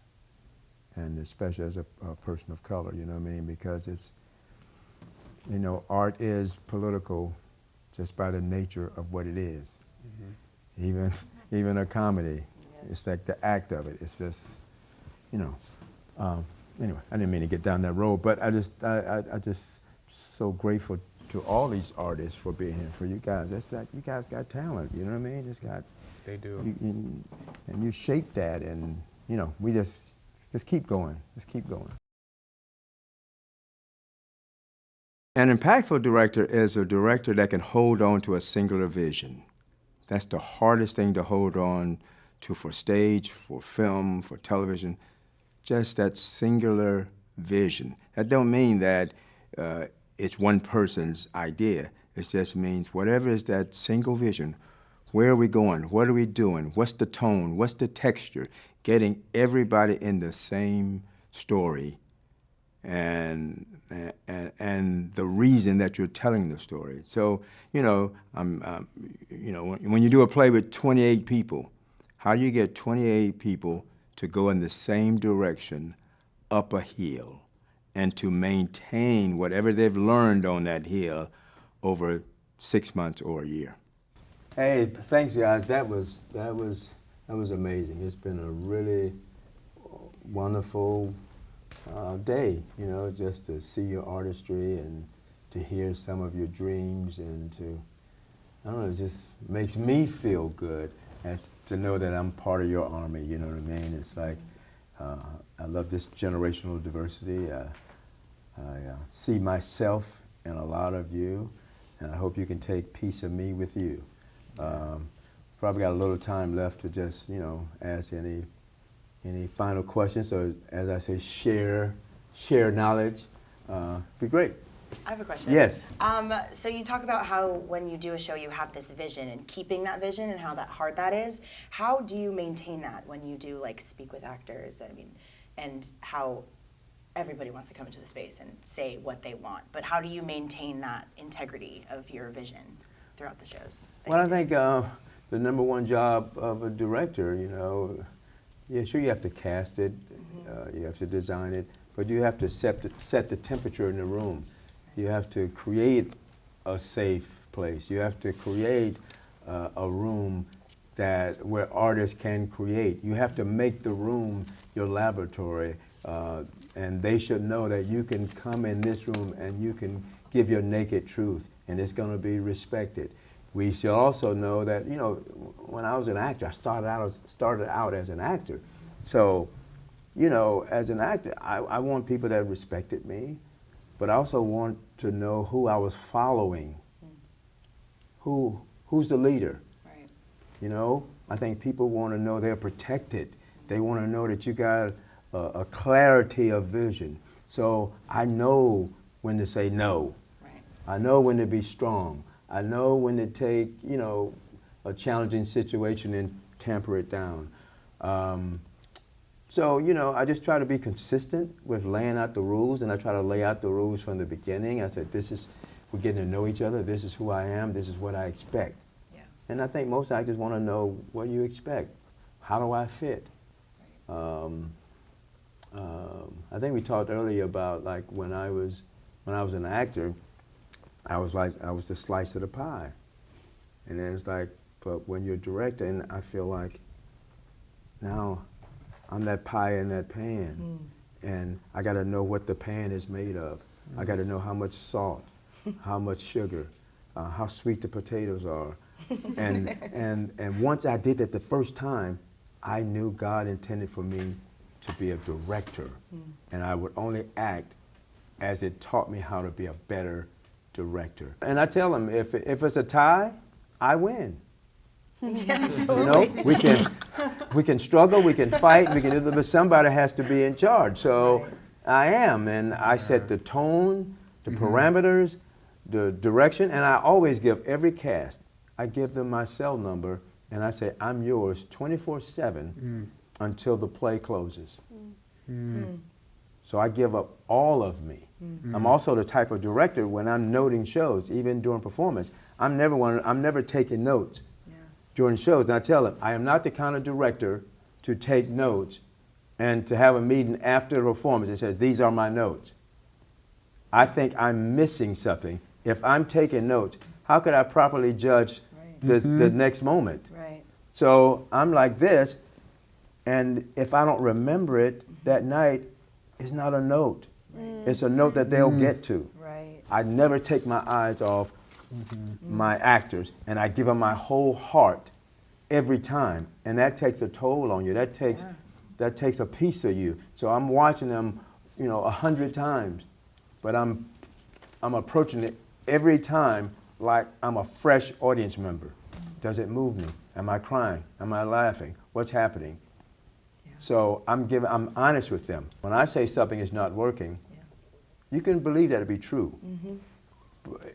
and especially as a person of color, you know what I mean? Because it's, art is political just by the nature of what it is. Even a comedy, it's like the act of it. It's just, anyway, I didn't mean to get down that road, but I just so grateful to all these artists for being here, for you guys. It's like, you guys got talent, you know what I mean? They do. And you shape that, and we just keep going, An impactful director is a director that can hold on to a singular vision. That's the hardest thing to hold on to for stage, for film, for television. Just that singular vision. That don't mean that it's one person's idea. It just means whatever is that single vision, where are we going? What are we doing? What's the tone? What's the texture? Getting everybody in the same story and the reason that you're telling the story. So, when you do a play with 28 people, how do you get 28 people to go in the same direction up a hill and to maintain whatever they've learned on that hill over 6 months or a year? Hey, thanks guys. That was amazing. It's been a really wonderful day, just to see your artistry and to hear some of your dreams, and it just makes me feel good as to know that I'm part of your army, you know what I mean? It's like, I love this generational diversity. I see myself in a lot of you, and I hope you can take piece of me with you. Probably got a little time left to just, ask any final questions, or as I say, share knowledge. be great. I have a question. Yes. So you talk about how when you do a show you have this vision and keeping that vision and how hard that is. How do you maintain that when you do like speak with actors? I mean, and how everybody wants to come into the space and say what they want, but how do you maintain that integrity of your vision throughout the shows? Well, I think the number one job of a director, yeah, sure you have to cast it, you have to design it, but you have to set the temperature in the room. You have to create a safe place. You have to create a room where artists can create. You have to make the room your laboratory, and they should know that you can come in this room and you can give your naked truth, and it's going to be respected. We should also know that, when I was an actor, I started out as an actor. So, as an actor, I want people that respected me, but I also want to know who I was following. Who's the leader? Right. I think people want to know they're protected. They want to know that you got a clarity of vision. So I know when to say no. Right. I know when to be strong. I know when to take, a challenging situation and temper it down. So, I just try to be consistent with laying out the rules, and I try to lay out the rules from the beginning. I said, we're getting to know each other. This is who I am. This is what I expect. Yeah. And I think most actors want to know what you expect. How do I fit? Right. I think we talked earlier about like when I was an actor, I was the slice of the pie. And then it's like, but when you're directing, I feel like now I'm that pie in that pan. And I got to know what the pan is made of. I got to know how much salt, how much sugar, how sweet the potatoes are. And once I did that the first time, I knew God intended for me to be a director. And I would only act as it taught me how to be a better director. And I tell them, if it's a tie, I win. Yeah, absolutely. We can struggle, we can fight, but somebody has to be in charge. So Right. I am, and I set the tone, the parameters, the direction, and I always give every cast, I give them my cell number, and I say, I'm yours 24/7 until the play closes. So I give up all of me. I'm also the type of director when I'm noting shows, even during performance, I'm never taking notes. During shows, and I tell them, I am not the kind of director to take notes and to have a meeting after the performance and says, these are my notes. I think I'm missing something. If I'm taking notes, how could I properly judge the next moment? Right. So I'm like this, and if I don't remember it that night, it's not a note. It's a note that they'll get to. Right. I never take my eyes off my actors, and I give them my whole heart every time, and that takes a toll on you. That takes a piece of you. So I'm watching them, 100 times, but I'm approaching it every time like I'm a fresh audience member. Does it move me? Am I crying? Am I laughing? What's happening? So I'm honest with them. When I say something is not working, you can believe that to be true.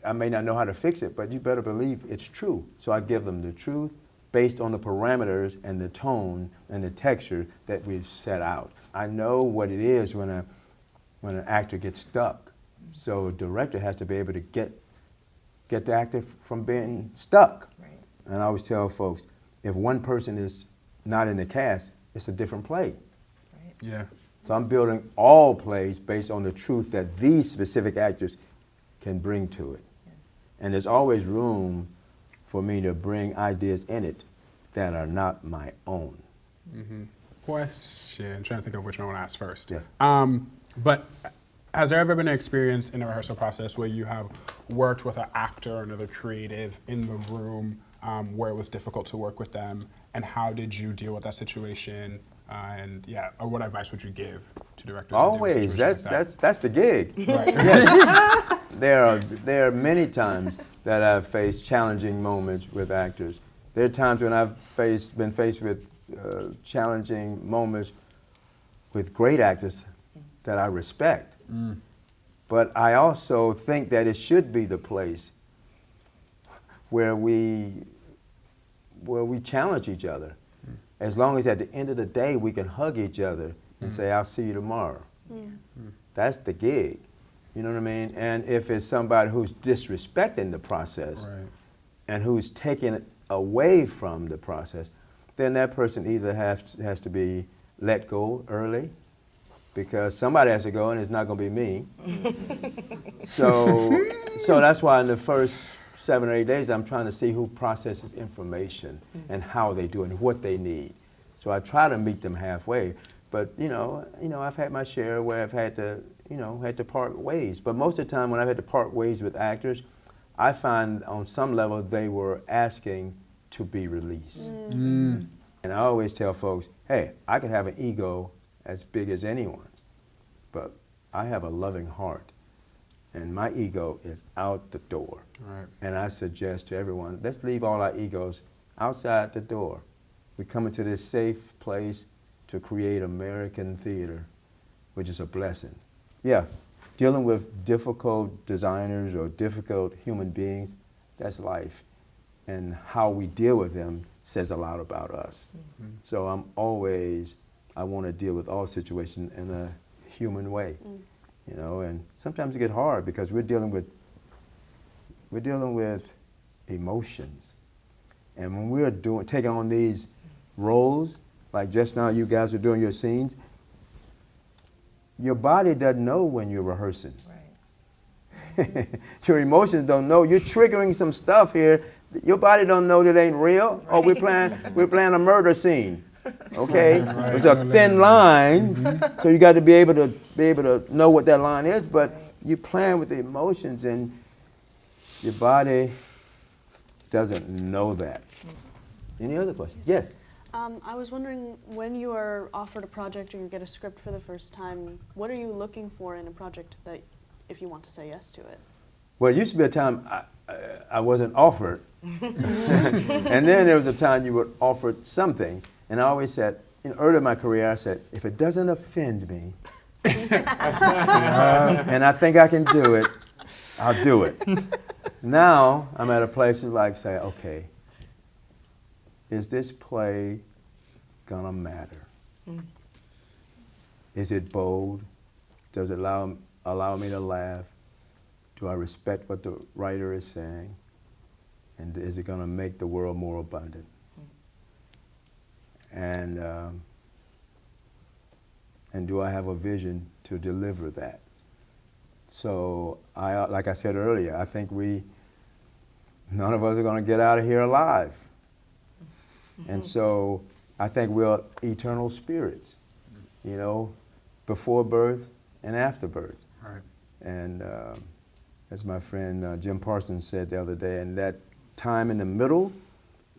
I may not know how to fix it, but you better believe it's true. So I give them the truth based on the parameters and the tone and the texture that we've set out. I know what it is when an actor gets stuck. So a director has to be able to get the actor from being stuck. Right. And I always tell folks, if one person is not in the cast, it's a different play. Right. Yeah. So I'm building all plays based on the truth that these specific actors can bring to it. Yes. And there's always room for me to bring ideas in it that are not my own. Question, I'm trying to think of which one I want to ask first. Yeah. But has there ever been an experience in the rehearsal process where you have worked with an actor or another creative in the room where it was difficult to work with them, and how did you deal with that situation? Or what advice would you give to directors? Always, that's the gig. Right. Yes. There are many times that I've faced challenging moments with actors. There are times when I've been faced with challenging moments with great actors that I respect. But I also think that it should be the place where we challenge each other. As long as at the end of the day we can hug each other and say, I'll see you tomorrow. That's the gig. You know what I mean? And if it's somebody who's disrespecting the process and who's taking it away from the process, then that person either has to be let go early, because somebody has to go and it's not going to be me. So that's why in the first 7 or 8 days I'm trying to see who processes information and how they do it and what they need. So I try to meet them halfway. But you know, I've had my share where I've had to part ways. But most of the time when I've had to part ways with actors, I find on some level they were asking to be released. And I always tell folks, hey, I can have an ego as big as anyone's, but I have a loving heart, and my ego is out the door. And I suggest to everyone, let's leave all our egos outside the door. We come into this safe place to create American theater, which is a blessing. Yeah, dealing with difficult designers or difficult human beings, that's life. And how we deal with them says a lot about us. So I want to deal with all situations in a human way, you know, and sometimes it gets hard because we're dealing with emotions. And when we're taking on these roles, like just now you guys are doing your scenes, your body doesn't know when you're rehearsing. Your emotions don't know. You're triggering some stuff here. Your body don't know that ain't real. Oh, we're playing a murder scene. Okay, it's a thin line, so you got to be able to know what that line is. But you're playing with the emotions, and your body doesn't know that. Any other questions? Yes. I was wondering, when you are offered a project or you get a script for the first time, what are you looking for in a project that, if you want to say yes to it? Well, it used to be a time I wasn't offered, and then there was a time you were offered some things. And I always said, early in my career, I said, if it doesn't offend me, and I think I can do it, I'll do it. Now, I'm at a place to like say, okay, is this play gonna matter? Is it bold? Does it allow me to laugh? Do I respect what the writer is saying? And is it gonna make the world more abundant? And do I have a vision to deliver that? So like I said earlier, I think none of us are going to get out of here alive. And so I think we're eternal spirits, you know, before birth and after birth. And as my friend Jim Parsons said the other day, and that time in the middle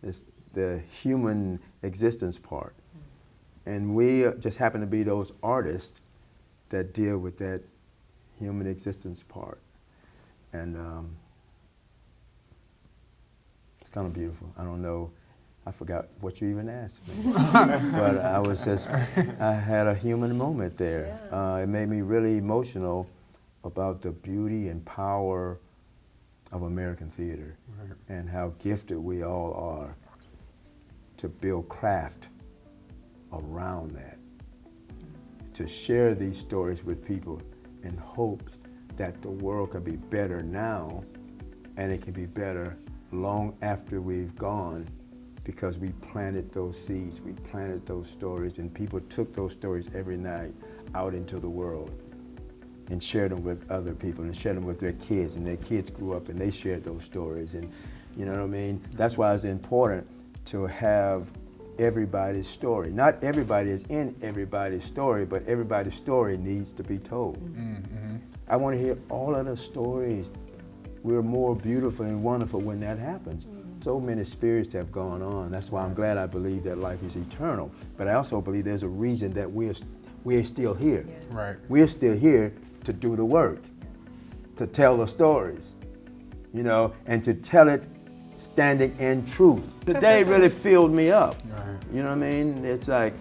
is the human existence part. And we just happen to be those artists that deal with that human existence part. And it's kind of beautiful. I don't know, I forgot what you even asked me. But I had a human moment there. It made me really emotional about the beauty and power of American theater and how gifted we all are to build craft around that, to share these stories with people in hopes that the world can be better now, and it can be better long after we've gone, because we planted those seeds, we planted those stories, and people took those stories every night out into the world and shared them with other people and shared them with their kids, and their kids grew up and they shared those stories. And you know what I mean? That's why it's important to have everybody's story. Not everybody is in everybody's story, but everybody's story needs to be told. I want to hear all of the stories. We're more beautiful and wonderful when that happens. So many spirits have gone on. That's why I'm glad I believe that life is eternal. But I also believe there's a reason that we're still here. We're still here to do the work, to tell the stories, you know, and to tell it standing in truth. Today really filled me up. You know what I mean? It's like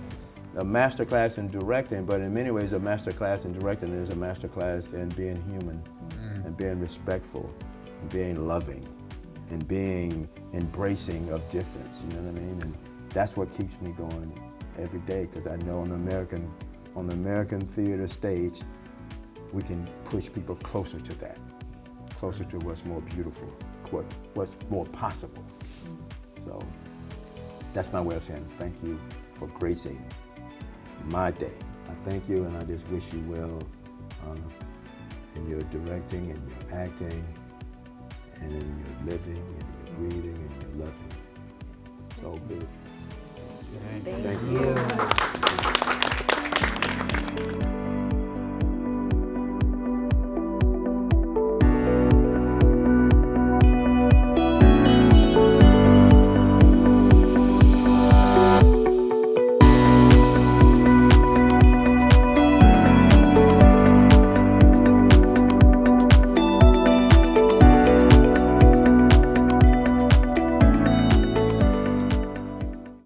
a master class in directing, but in many ways a master class in directing is a master class in being human and being respectful and being loving and being embracing of difference, you know what I mean? And that's what keeps me going every day, because I know on the American theater stage, we can push people closer to that, closer to what's more beautiful, what's more possible. So that's my way of saying thank you for gracing my day. I thank you, and I just wish you well in your directing and your acting and in your living and your breathing and your loving. So good. Thank you.